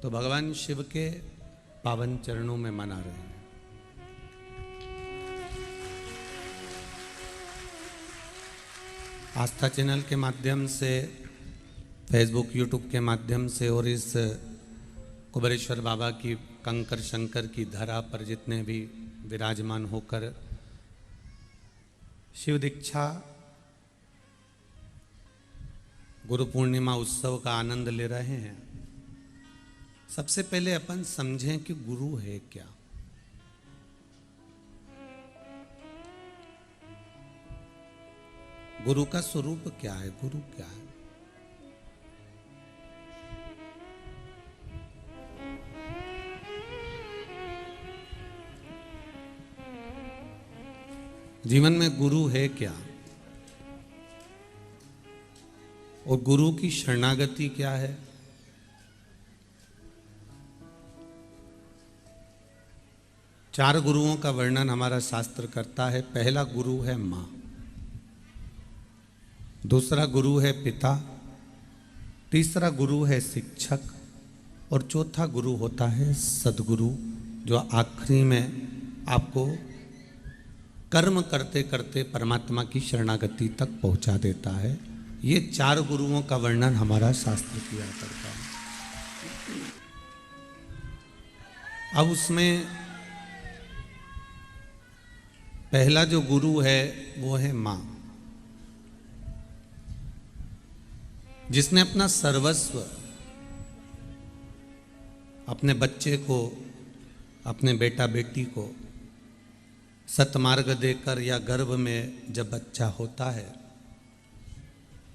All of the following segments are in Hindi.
तो भगवान शिव के पावन चरणों में मना रहे हैं। आस्था चैनल के माध्यम से, फेसबुक यूट्यूब के माध्यम से और इस कुबेरेश्वर बाबा की कंकर शंकर की धरा पर जितने भी विराजमान होकर शिव दीक्षा गुरु पूर्णिमा उत्सव का आनंद ले रहे हैं, सबसे पहले अपन समझें कि गुरु है क्या। गुरु का स्वरूप क्या है, गुरु क्या है। जीवन में गुरु है क्या और गुरु की शरणागति क्या है। चार गुरुओं का वर्णन हमारा शास्त्र करता है। पहला गुरु है मां, दूसरा गुरु है पिता, तीसरा गुरु है शिक्षक और चौथा गुरु होता है सद्गुरु, जो आखिरी में आपको कर्म करते करते परमात्मा की शरणागति तक पहुंचा देता है। ये चार गुरुओं का वर्णन हमारा शास्त्र किया करता है। अब उसमें पहला जो गुरु है वो है मां, जिसने अपना सर्वस्व अपने बच्चे को, अपने बेटा बेटी को सतमार्ग देकर या गर्भ में जब बच्चा होता है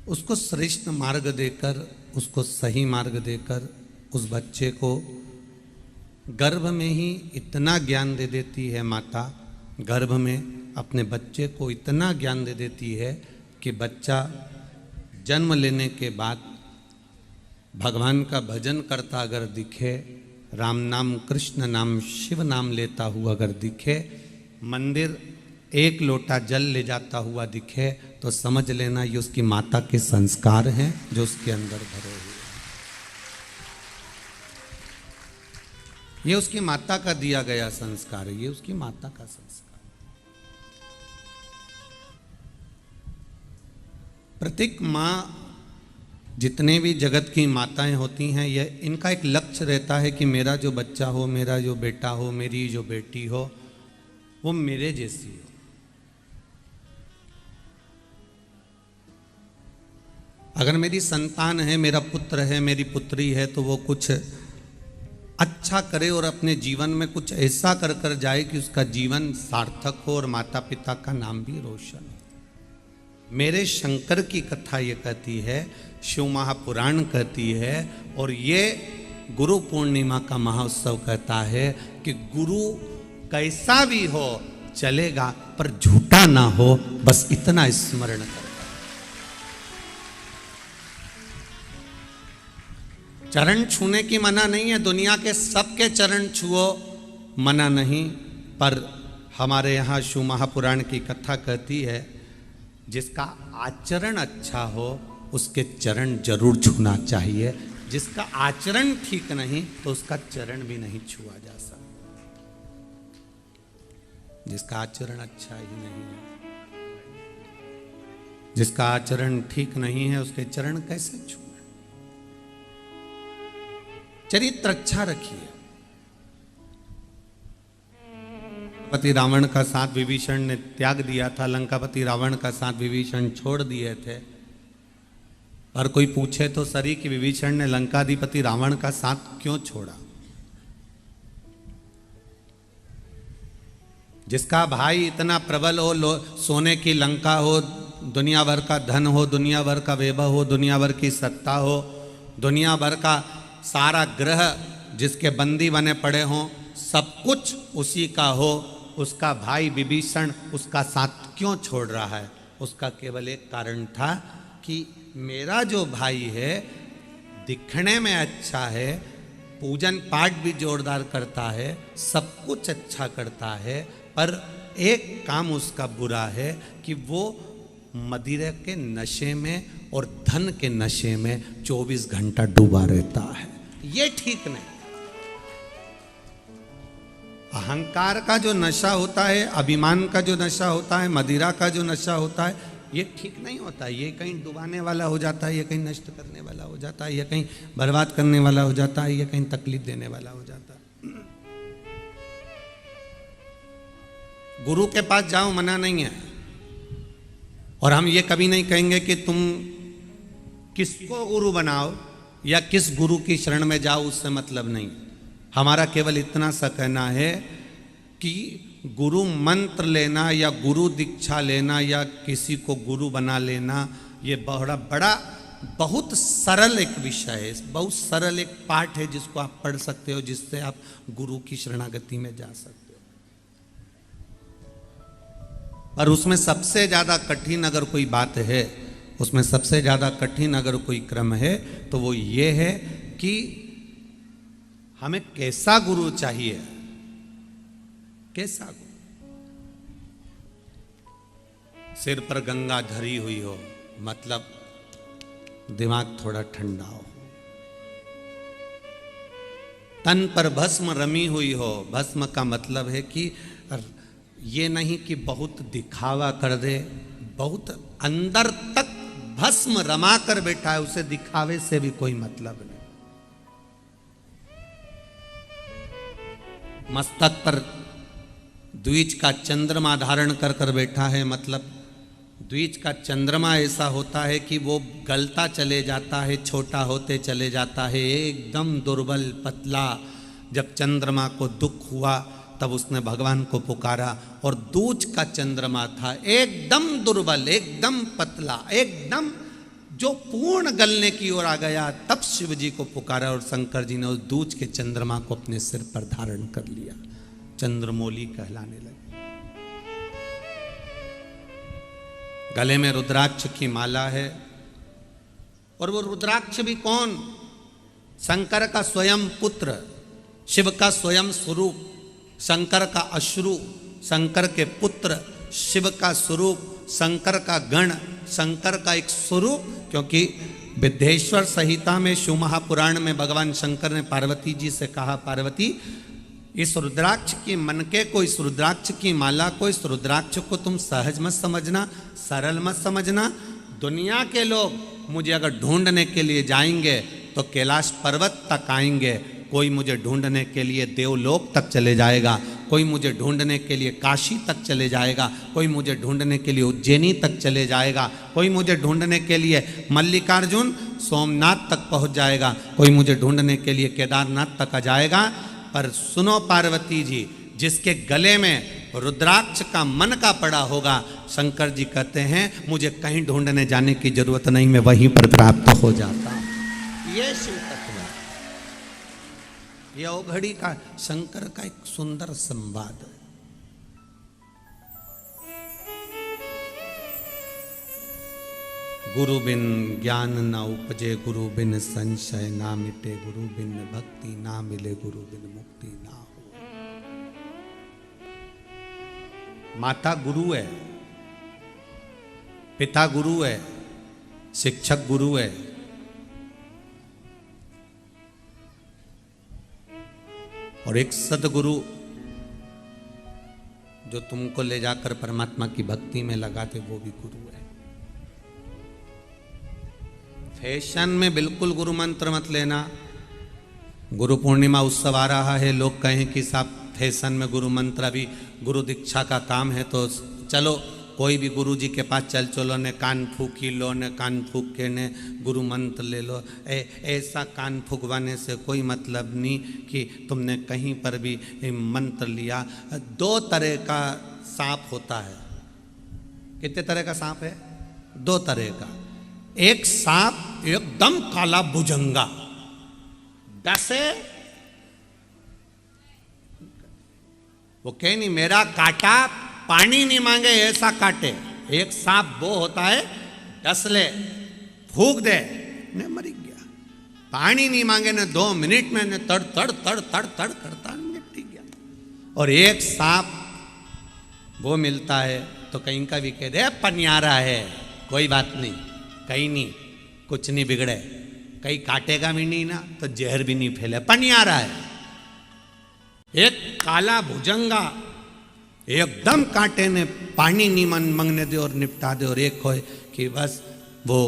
उसको श्रेष्ठ मार्ग देकर, उसको सही मार्ग देकर उस बच्चे को गर्भ में ही इतना ज्ञान दे देती है माता, गर्भ में अपने बच्चे को इतना ज्ञान दे देती है कि बच्चा जन्म लेने के बाद भगवान का भजन करता अगर दिखे, राम नाम कृष्ण नाम शिव नाम लेता हुआ अगर दिखे, मंदिर एक लोटा जल ले जाता हुआ दिखे, तो समझ लेना ये उसकी माता के संस्कार हैं जो उसके अंदर भरे हुए हैं। ये उसकी माता का दिया गया संस्कार है, ये उसकी माता का संस्कार। प्रत्येक माँ, जितने भी जगत की माताएं होती हैं, यह इनका एक लक्ष्य रहता है कि मेरा जो बच्चा हो, मेरा जो बेटा हो, मेरी जो बेटी हो, वो मेरे जैसी हो। अगर मेरी संतान है, मेरा पुत्र है, मेरी पुत्री है, तो वो कुछ अच्छा करे और अपने जीवन में कुछ ऐसा कर कर जाए कि उसका जीवन सार्थक हो और माता पिता का नाम भी रोशन हो। मेरे शंकर की कथा ये कहती है, शिव महापुराण कहती है, और ये गुरु पूर्णिमा का महोत्सव कहता है कि गुरु कैसा भी हो चलेगा पर झूठा ना हो, बस इतना स्मरण कर। चरण छूने की मना नहीं है, दुनिया के सबके चरण छुओ, मना नहीं, पर हमारे यहाँ शिव महापुराण की कथा कहती है जिसका आचरण अच्छा हो उसके चरण जरूर छूना चाहिए। जिसका आचरण ठीक नहीं तो उसका चरण भी नहीं छुआ जा सकता। जिसका आचरण अच्छा ही नहीं है, जिसका आचरण ठीक नहीं है, उसके चरण कैसे छूए। चरित्र अच्छा रखिए। पति रावण का साथ विभीषण ने त्याग दिया था, लंकापति रावण का साथ विभीषण छोड़ दिए थे। पर कोई पूछे तो सरी कि विभीषण ने लंकाधिपति रावण का साथ क्यों छोड़ा। जिसका भाई इतना प्रबल हो, सोने की लंका हो, दुनिया भर का धन हो, दुनिया भर का वैभव हो, दुनिया भर की सत्ता हो, दुनिया भर का सारा ग्रह जिसके बंदी बने पड़े हों, सब कुछ उसी का हो, उसका भाई विभीषण उसका साथ क्यों छोड़ रहा है। उसका केवल एक कारण था कि मेरा जो भाई है दिखने में अच्छा है, पूजन पाठ भी जोरदार करता है, सब कुछ अच्छा करता है, पर एक काम उसका बुरा है कि वो मदिरा के नशे में और धन के नशे में 24 घंटा डूबा रहता है। ये ठीक नहीं। अहंकार का जो नशा होता है, अभिमान का जो नशा होता है, मदिरा का जो नशा होता है, ये ठीक नहीं होता। ये कहीं डुबाने वाला हो जाता है, ये कहीं नष्ट करने वाला हो जाता है, ये कहीं बर्बाद करने वाला हो जाता है, ये कहीं तकलीफ देने वाला हो जाता है। गुरु के पास जाओ, मना नहीं है। और हम ये कभी नहीं कहेंगे कि तुम किसको गुरु बनाओ या किस गुरु की शरण में जाओ, उससे मतलब नहीं। हमारा केवल इतना सा कहना है कि गुरु मंत्र लेना या गुरु दीक्षा लेना या किसी को गुरु बना लेना, ये बड़ा बहुत सरल एक विषय है, बहुत सरल एक पाठ है जिसको आप पढ़ सकते हो, जिससे आप गुरु की शरणागति में जा सकते हो। पर उसमें सबसे ज्यादा कठिन अगर कोई बात है, उसमें सबसे ज्यादा कठिन अगर कोई क्रम है, तो वो ये है कि हमें कैसा गुरु चाहिए। कैसा गुरु? सिर पर गंगा धरी हुई हो, मतलब दिमाग थोड़ा ठंडा हो। तन पर भस्म रमी हुई हो। भस्म का मतलब है कि ये नहीं कि बहुत दिखावा कर दे, बहुत अंदर तक भस्म रमा कर बैठा है, उसे दिखावे से भी कोई मतलब नहीं। मस्तक पर द्विज का चंद्रमा धारण कर कर बैठा है, मतलब द्विज का चंद्रमा ऐसा होता है कि वो गलता चले जाता है, छोटा होते चले जाता है, एकदम दुर्बल पतला। जब चंद्रमा को दुख हुआ तब उसने भगवान को पुकारा, और दूज का चंद्रमा था एकदम दुर्बल, एकदम पतला, एकदम जो पूर्ण गलने की ओर आ गया, तब शिव जी को पुकारा और शंकर जी ने उस दूज के चंद्रमा को अपने सिर पर धारण कर लिया, चंद्रमौली कहलाने लगे। गले में रुद्राक्ष की माला है, और वो रुद्राक्ष भी कौन? शंकर का स्वयं पुत्र, शिव का स्वयं स्वरूप, शंकर का अश्रु, शंकर के पुत्र, शिव का स्वरूप, शंकर का गण, शंकर का एक स्वरूप। क्योंकि विद्येश्वर संहिता में, शिव महापुराण में भगवान शंकर ने पार्वती जी से कहा, पार्वती इस रुद्राक्ष की मनके को, इस रुद्राक्ष की माला को, इस रुद्राक्ष को तुम सहज मत समझना, सरल मत समझना। दुनिया के लोग मुझे अगर ढूंढने के लिए जाएंगे तो कैलाश पर्वत तक आएंगे, कोई मुझे ढूंढने के लिए देवलोक तक चले जाएगा, कोई मुझे ढूंढने के लिए काशी तक चले जाएगा, कोई मुझे ढूंढने के लिए उज्जैनी तक चले जाएगा, कोई मुझे ढूंढने के लिए मल्लिकार्जुन सोमनाथ तक पहुंच जाएगा, कोई मुझे ढूंढने के लिए केदारनाथ तक आ जाएगा। पर सुनो पार्वती जी, जिसके गले में रुद्राक्ष का मन का पड़ा होगा, शंकर जी कहते हैं मुझे कहीं ढूंढने जाने की जरूरत नहीं, मैं वहीं पर प्राप्त हो जाता। ये शिव तत्व है, ये अवघड़ी का शंकर का एक सुंदर संवाद है। गुरु बिन ज्ञान न उपजे, गुरु बिन संशय ना मिटे, गुरु बिन भक्ति ना मिले, गुरु बिन मुक्ति ना हो। माता गुरु है, पिता गुरु है, शिक्षक गुरु है, और एक सदगुरु जो तुमको ले जाकर परमात्मा की भक्ति में लगाते, वो भी गुरु है। फैशन में बिल्कुल गुरु मंत्र मत लेना। गुरु पूर्णिमा उत्सव आ रहा है, लोग कहें कि साहब फैशन में गुरु मंत्र, अभी गुरु दीक्षा का काम है तो चलो कोई भी गुरु जी के पास चलो, ने कान फूकी लो, ने कान फूक के ने गुरु मंत्र ले लो। ऐसा कान फूकवाने से कोई मतलब नहीं कि तुमने कहीं पर भी मंत्र लिया। दो तरह का सांप होता है। कितने तरह का सांप है? दो तरह का। एक सांप एकदम काला भुजंगा, डसे, वो कहे नहीं मेरा काटा पानी नहीं मांगे ऐसा काटे। एक सांप वो होता है, डस ले, फूक दे, ने मर गया। पानी नहीं मांगे ने 2 मिनट में ने तड़ तड़ तड़ तड़ तड़ करता निपट गया। और एक सांप वो मिलता है तो कहीं का भी कह दे पनियारा है, कोई बात नहीं, कहीं नहीं, कुछ नहीं बिगड़े, कहीं काटेगा भी नहीं ना तो जहर भी नहीं फैले, पनियारा है। एक काला भुजंगा एकदम कांटे ने पानी नहीं मंगने दे और निपटा दे, और एक हो कि बस वो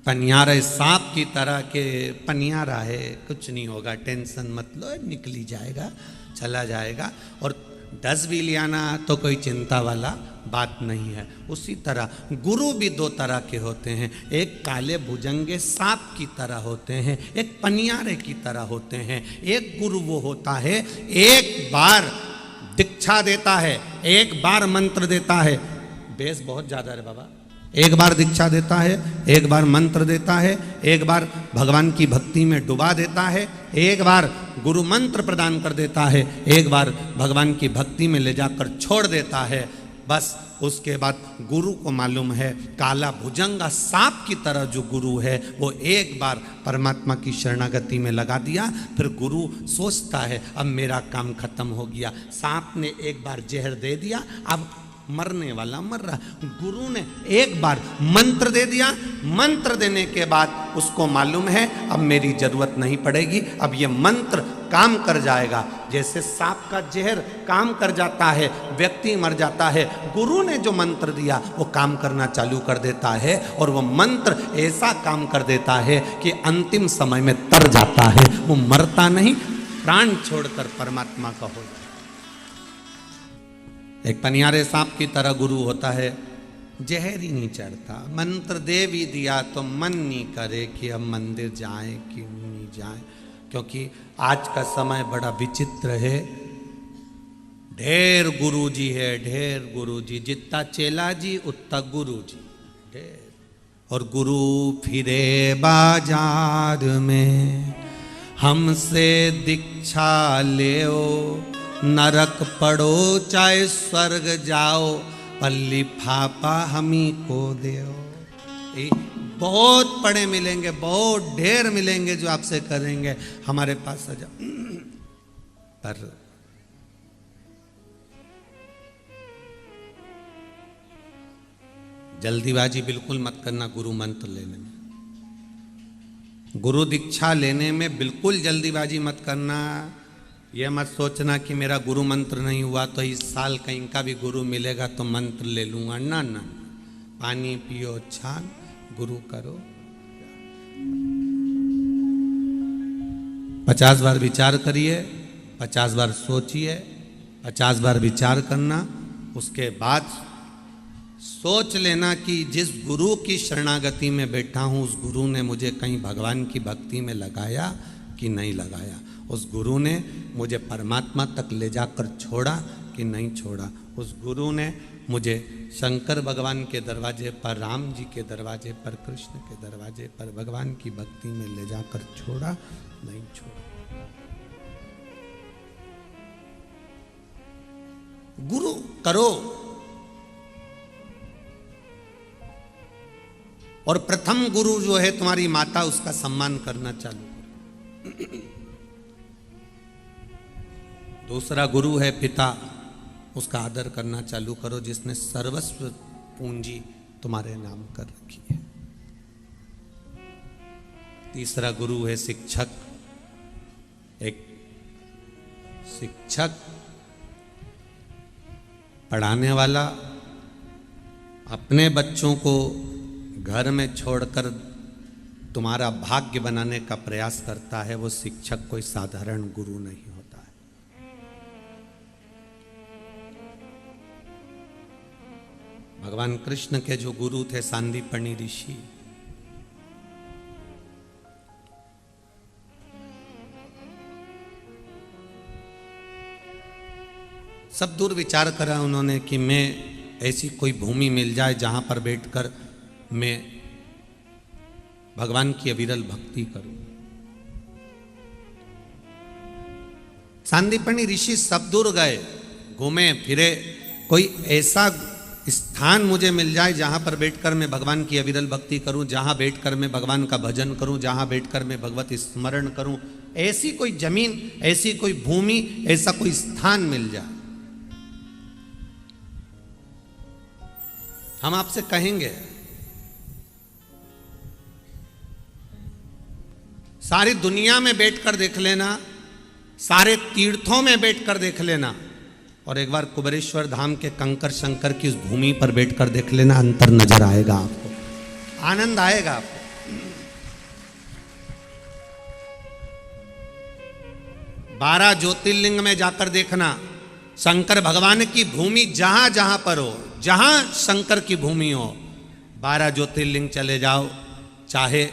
पनियारा सांप की तरह के पनियारा है, कुछ नहीं होगा, टेंशन मत लो, निकली जाएगा, चला जाएगा, और 10 भी ले आना तो कोई चिंता वाला बात नहीं है। उसी तरह गुरु भी दो तरह के होते हैं, एक काले भुजंगे सांप की तरह होते हैं, एक पनियारे की तरह होते हैं। एक गुरु वो होता है एक बार दीक्षा देता है, एक बार मंत्र देता है, बेस बहुत ज्यादा है बाबा, एक बार दीक्षा देता है, एक बार मंत्र देता है, एक बार भगवान की भक्ति में डुबा देता है, एक बार गुरु मंत्र प्रदान कर देता है, एक बार भगवान की भक्ति में ले जाकर छोड़ देता है। बस उसके बाद गुरु को मालूम है काला भुजंगा सांप की तरह जो गुरु है वो एक बार परमात्मा की शरणागति में लगा दिया, फिर गुरु सोचता है अब मेरा काम खत्म हो गया। सांप ने एक बार जहर दे दिया, अब मरने वाला मर रहा। गुरु ने एक बार मंत्र दे दिया, मंत्र देने के बाद उसको मालूम है अब मेरी जरूरत नहीं पड़ेगी, अब ये मंत्र काम कर जाएगा। जैसे सांप का जहर काम कर जाता है, व्यक्ति मर जाता है, गुरु ने जो मंत्र दिया वो काम करना चालू कर देता है, और वो मंत्र ऐसा काम कर देता है कि अंतिम समय में तर जाता है, वो मरता नहीं, प्राण छोड़कर परमात्मा का हो जाता है। एक पनियारे सांप की तरह गुरु होता है, जहर ही नहीं चढ़ता, मंत्र दे भी दिया तो मन नहीं करे कि अब मंदिर जाएं कि नहीं जाएं, क्योंकि आज का समय बड़ा विचित्र है। ढेर गुरुजी है, ढेर गुरुजी, जितना चेला जी उतना गुरुजी ढेर। और गुरु फिरे बाजार में हमसे दीक्षा लेओ, नरक पड़ो चाहे स्वर्ग जाओ, पल्ली फापा हमी को देओ। बहुत पढ़े मिलेंगे, बहुत ढेर मिलेंगे जो आपसे करेंगे हमारे पास आ जाओ, पर जल्दीबाजी बिल्कुल मत करना गुरु मंत्र लेने में, गुरु दीक्षा लेने में बिल्कुल जल्दीबाजी मत करना। यह मत सोचना कि मेरा गुरु मंत्र नहीं हुआ तो इस साल कहीं का भी गुरु मिलेगा तो मंत्र ले लूंगा, ना ना, पानी पियो छान, गुरु करो। 50 बार विचार करिए, 50 बार सोचिए, 50 बार विचार करना, उसके बाद सोच लेना कि जिस गुरु की शरणागति में बैठा हूँ उस गुरु ने मुझे कहीं भगवान की भक्ति में लगाया कि नहीं लगाया, उस गुरु ने मुझे परमात्मा तक ले जाकर छोड़ा कि नहीं छोड़ा, उस गुरु ने मुझे शंकर भगवान के दरवाजे पर, राम जी के दरवाजे पर, कृष्ण के दरवाजे पर भगवान की भक्ति में ले जाकर छोड़ा नहीं छोड़ा। गुरु करो, और प्रथम गुरु जो है तुम्हारी माता, उसका सम्मान करना चालू करो। दूसरा गुरु है पिता, उसका आदर करना चालू करो, जिसने सर्वस्व पूंजी तुम्हारे नाम कर रखी है। तीसरा गुरु है शिक्षक। एक शिक्षक पढ़ाने वाला अपने बच्चों को घर में छोड़कर तुम्हारा भाग्य बनाने का प्रयास करता है, वो शिक्षक कोई साधारण गुरु नहीं होता है। भगवान कृष्ण के जो गुरु थे सांदीपनि ऋषि, सब दूर विचार करा उन्होंने कि मैं ऐसी कोई भूमि मिल जाए जहां पर बैठकर मैं भगवान की अविरल भक्ति करूं। सांदीपनि ऋषि सब दूर गए, घूमे फिरे, कोई ऐसा स्थान मुझे मिल जाए जहां पर बैठकर मैं भगवान की अविरल भक्ति करूं, जहां बैठकर मैं भगवान का भजन करूं, जहां बैठकर मैं भगवत स्मरण करूं, ऐसी कोई जमीन, ऐसी कोई भूमि, ऐसा कोई स्थान मिल जाए। हम आपसे कहेंगे सारी दुनिया में बैठकर देख लेना, सारे तीर्थों में बैठकर देख लेना, और एक बार कुबेरेश्वर धाम के कंकर शंकर की उस भूमि पर बैठकर देख लेना, अंतर नजर आएगा आपको, आनंद आएगा आपको। 12 ज्योतिर्लिंग में जाकर देखना, शंकर भगवान की भूमि जहां जहां पर हो, जहां शंकर की भूमि हो, 12 ज्योतिर्लिंग चले जाओ। चाहे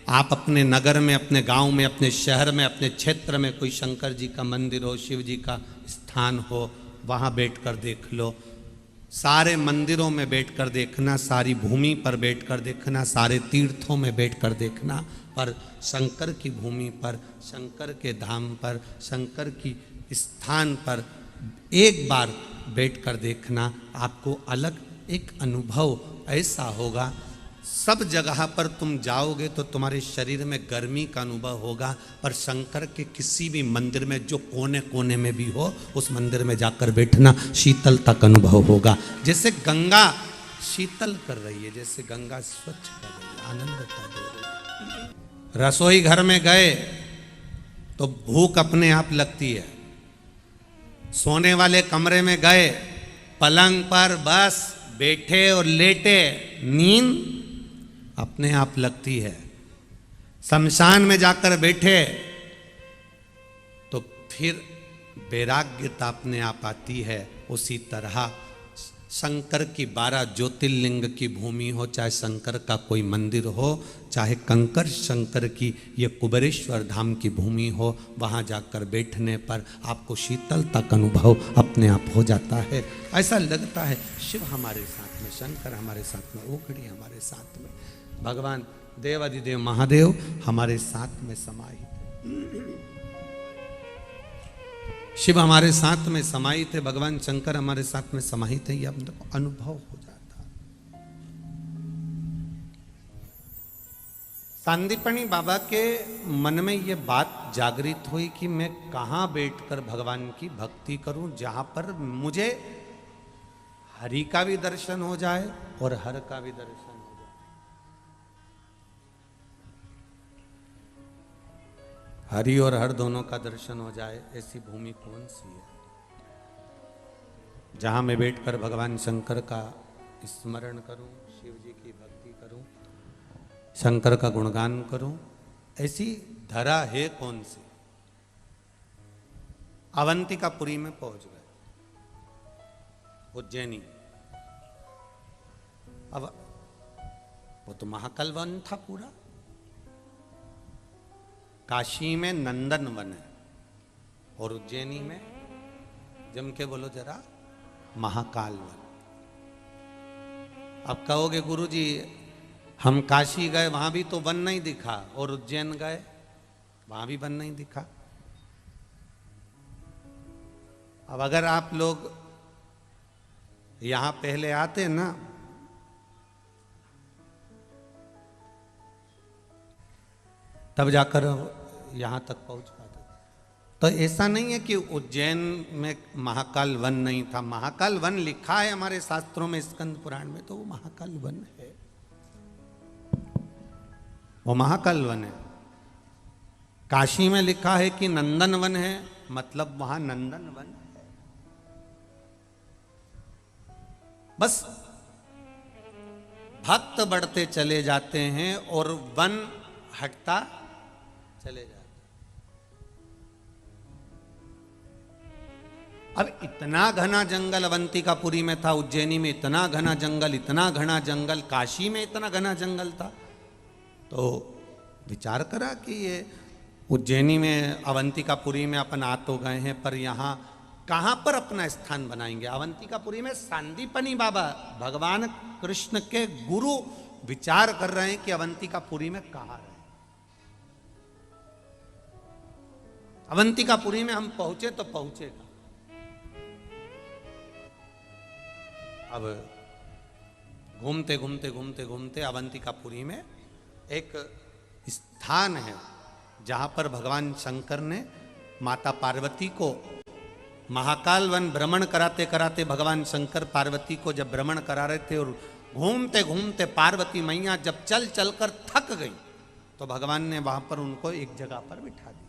आप अपने नगर में, अपने गांव में, अपने शहर में, अपने क्षेत्र में कोई शंकर जी का मंदिर हो, शिव जी का स्थान हो, वहां बैठकर देख लो। सारे मंदिरों में बैठकर देखना, सारी भूमि पर बैठकर देखना, सारे तीर्थों में बैठकर देखना, पर शंकर की भूमि पर, शंकर के धाम पर, शंकर की स्थान पर एक बार बैठकर देखना। आपको अलग एक अनुभव ऐसा होगा। सब जगह पर तुम जाओगे तो तुम्हारे शरीर में गर्मी का अनुभव होगा, पर शंकर के किसी भी मंदिर में जो कोने कोने में भी हो, उस मंदिर में जाकर बैठना, शीतलता का अनुभव होगा। जैसे गंगा शीतल कर रही है, जैसे गंगा स्वच्छ कर रही है, आनंदता दे रही है। रसोई घर में गए तो भूख अपने आप लगती है। सोने वाले कमरे में गए, पलंग पर बस बैठे और लेटे, नींद अपने आप लगती है। शमशान में जाकर बैठे तो फिर वैराग्यता अपने आप आती है। उसी तरह शंकर की 12 ज्योतिर्लिंग की भूमि हो, चाहे शंकर का कोई मंदिर हो, चाहे कंकर शंकर की ये कुबेरेश्वर धाम की भूमि हो, वहाँ जाकर बैठने पर आपको शीतलता का अनुभव अपने आप हो जाता है। ऐसा लगता है शिव हमारे साथ में, शंकर हमारे साथ में, ओघड़ी हमारे साथ में, भगवान देवादिदेव महादेव हमारे साथ में समाहित, शिव हमारे साथ में समाहित है, भगवान शंकर हमारे साथ में समाहित है, यह अनुभव हो जाता। सांदीपनी बाबा के मन में यह बात जागृत हुई कि मैं कहां बैठकर भगवान की भक्ति करूं, जहां पर मुझे हरि का भी दर्शन हो जाए और हर का भी दर्शन हो जाए। हरि और हर दोनों का दर्शन हो जाए, ऐसी भूमि कौन सी है जहां मैं बैठकर भगवान शंकर का स्मरण करूं, शिव जी की भक्ति करूं, शंकर का गुणगान करूं। ऐसी धरा है कौन सी? अवंतिकापुरी में पहुंच गए, उज्जैनी। अब वो तो महाकाल वन था पूरा। काशी में नंदन वन है और उज्जैनी में, जम के बोलो जरा, महाकाल वन। अब कहोगे गुरुजी हम काशी गए, वहां भी तो वन नहीं दिखा, और उज्जैन गए वहां भी वन नहीं दिखा। अब अगर आप लोग यहां पहले आते ना, तब जाकर यहां तक पहुंच पाते। तो ऐसा नहीं है कि उज्जैन में महाकाल वन नहीं था। महाकाल वन लिखा है हमारे शास्त्रों में, स्कंद पुराण में, तो वो महाकाल वन है, वो महाकाल वन है। काशी में लिखा है कि नंदन वन है, मतलब वहां नंदन वन है। बस भक्त बढ़ते चले जाते हैं और वन हटता चले जाते। अब इतना घना जंगल अवंतिकापुरी में था, उज्जैनी में इतना घना जंगल, इतना घना जंगल, काशी में इतना घना जंगल था। तो विचार करा कि ये उज्जैनी में, अवंतिकापुरी में अपन आ तो गए हैं, पर यहाँ कहाँ पर अपना स्थान बनाएंगे? अवंतिकापुरी में सांदीपनी बाबा, भगवान कृष्ण के गुरु, विचार कर रहे हैं कि अवंतिकापुरी में कहाँ रहे। अवंतिकापुरी में हम पहुंचे तो पहुंचेगा। अब घूमते घूमते घूमते घूमते अवंतिकापुरी में एक स्थान है जहां पर भगवान शंकर ने माता पार्वती को महाकाल वन भ्रमण कराते कराते, भगवान शंकर पार्वती को जब भ्रमण करा रहे थे और घूमते घूमते पार्वती मैया जब चल चल कर थक गई, तो भगवान ने वहां पर उनको एक जगह पर बिठा दिया।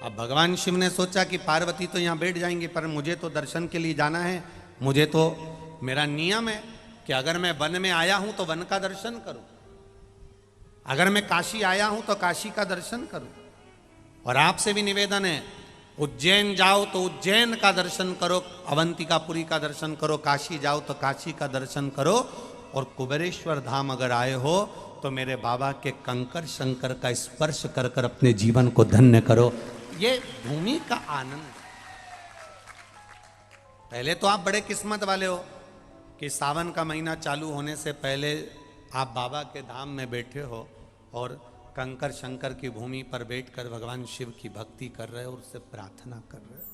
अब भगवान शिव ने सोचा कि पार्वती तो यहाँ बैठ जाएंगी, पर मुझे तो दर्शन के लिए जाना है। मुझे तो, मेरा नियम है कि अगर मैं वन में आया हूं तो वन का दर्शन करूं, अगर मैं काशी आया हूं तो काशी का दर्शन करूं। और आपसे भी निवेदन है, उज्जैन जाओ तो उज्जैन का दर्शन करो, अवंतिकापुरी का दर्शन करो, काशी जाओ तो काशी का दर्शन करो, और कुबेरेश्वर धाम अगर आए हो तो मेरे बाबा के कंकर शंकर का स्पर्श कर कर अपने जीवन को धन्य करो। ये भूमि का आनंद। पहले तो आप बड़े किस्मत वाले हो कि सावन का महीना चालू होने से पहले आप बाबा के धाम में बैठे हो और कंकर शंकर की भूमि पर बैठकर भगवान शिव की भक्ति कर रहे हो और उससे प्रार्थना कर रहे हो,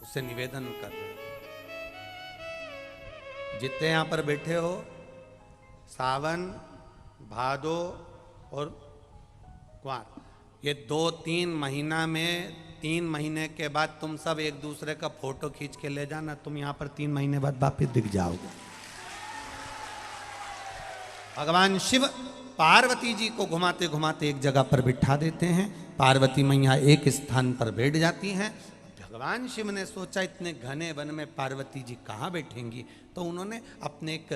उससे निवेदन कर रहे हो। जितने यहां पर बैठे हो, सावन, भादो और कुंवार, ये 2-3 महीना में, 3 महीने के बाद तुम सब एक दूसरे का फोटो खींच के ले जाना, तुम यहां पर 3 महीने बाद वापिस दिख जाओगे। भगवान शिव पार्वती जी को घुमाते घुमाते एक जगह पर बिठा देते हैं, पार्वती मैया एक स्थान पर बैठ जाती हैं। भगवान शिव ने सोचा इतने घने वन में पार्वती जी कहाँ बैठेंगी, तो उन्होंने अपने एक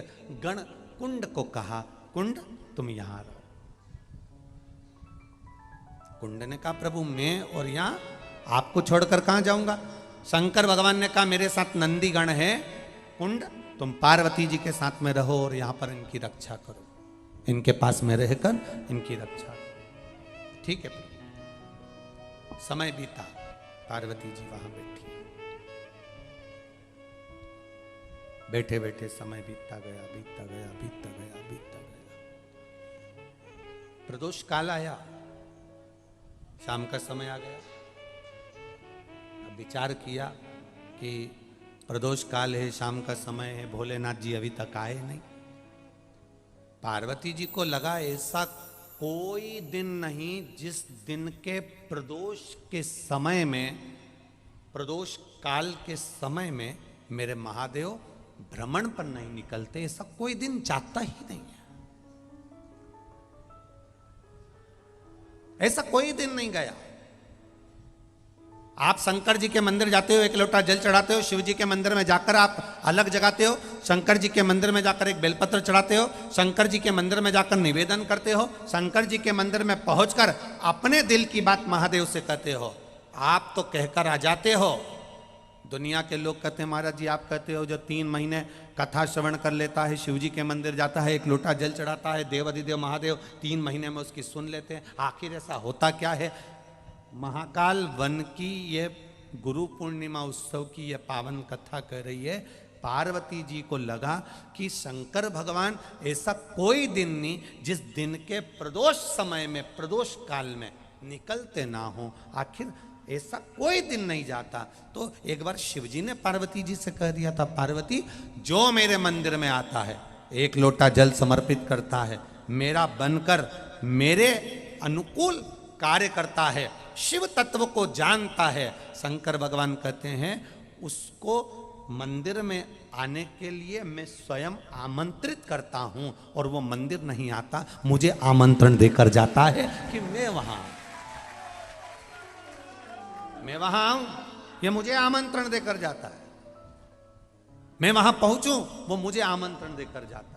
गण कुंड को कहा, कुंड तुम यहां रहो। कुंड ने कहा प्रभु मैं और यहां आपको छोड़कर कहां जाऊंगा। शंकर भगवान ने कहा मेरे साथ नंदी गण है, कुंड तुम पार्वती जी के साथ में रहो और यहां पर इनकी रक्षा करो, इनके पास में रहकर इनकी रक्षा करो। ठीक है प्रभु। समय बीता, पार्वती जी वहां बैठी, बैठे बैठे समय बीतता गया, बीतता गया, बीतता गया, बीतता गया। प्रदोष काल आया, शाम का समय आ गया। अब विचार किया कि प्रदोष काल है, शाम का समय है, भोलेनाथ जी अभी तक आए नहीं। पार्वती जी को लगा ऐसा कोई दिन नहीं जिस दिन के प्रदोष के समय में, प्रदोष काल के समय में मेरे महादेव भ्रमण पर नहीं निकलते, ऐसा कोई दिन जाता ही नहीं है। ऐसा कोई दिन नहीं गया। आप शंकर जी के मंदिर जाते हो, एक लोटा जल चढ़ाते हो, शिव जी के मंदिर में जाकर आप अलग जगाते हो, शंकर जी के मंदिर में जाकर एक बेलपत्र चढ़ाते हो, शंकर जी के मंदिर में जाकर निवेदन करते हो, शंकर जी के मंदिर में पहुंचकर अपने दिल की बात महादेव से कहते हो। आप तो कहकर आ जाते हो, दुनिया के लोग कहते हैं महाराज जी आप कहते हो जो 3 महीने कथा श्रवण कर लेता है, शिव जी के मंदिर जाता है, एक लोटा जल चढ़ाता है, देव अधिदेव महादेव 3 महीने में उसकी सुन लेते हैं। आखिर ऐसा होता क्या है। महाकाल वन की ये गुरु पूर्णिमा उत्सव की ये पावन कथा कह रही है। पार्वती जी को लगा कि शंकर भगवान ऐसा कोई दिन नहीं जिस दिन के प्रदोष समय में, प्रदोष काल में निकलते ना हो, आखिर ऐसा कोई दिन नहीं जाता। तो एक बार शिवजी ने पार्वती जी से कह दिया था, पार्वती जो मेरे मंदिर में आता है, एक लोटा जल समर्पित करता है, मेरा बनकर मेरे अनुकूल कार्य करता है, शिव तत्व को जानता है, शंकर भगवान कहते हैं उसको मंदिर में आने के लिए मैं स्वयं आमंत्रित करता हूं, और वो मंदिर नहीं आता, मुझे आमंत्रण देकर जाता है कि मैं वहां आऊं, ये मुझे आमंत्रण देकर जाता है, मैं वहां पहुंचूं, वो मुझे आमंत्रण देकर जाता है।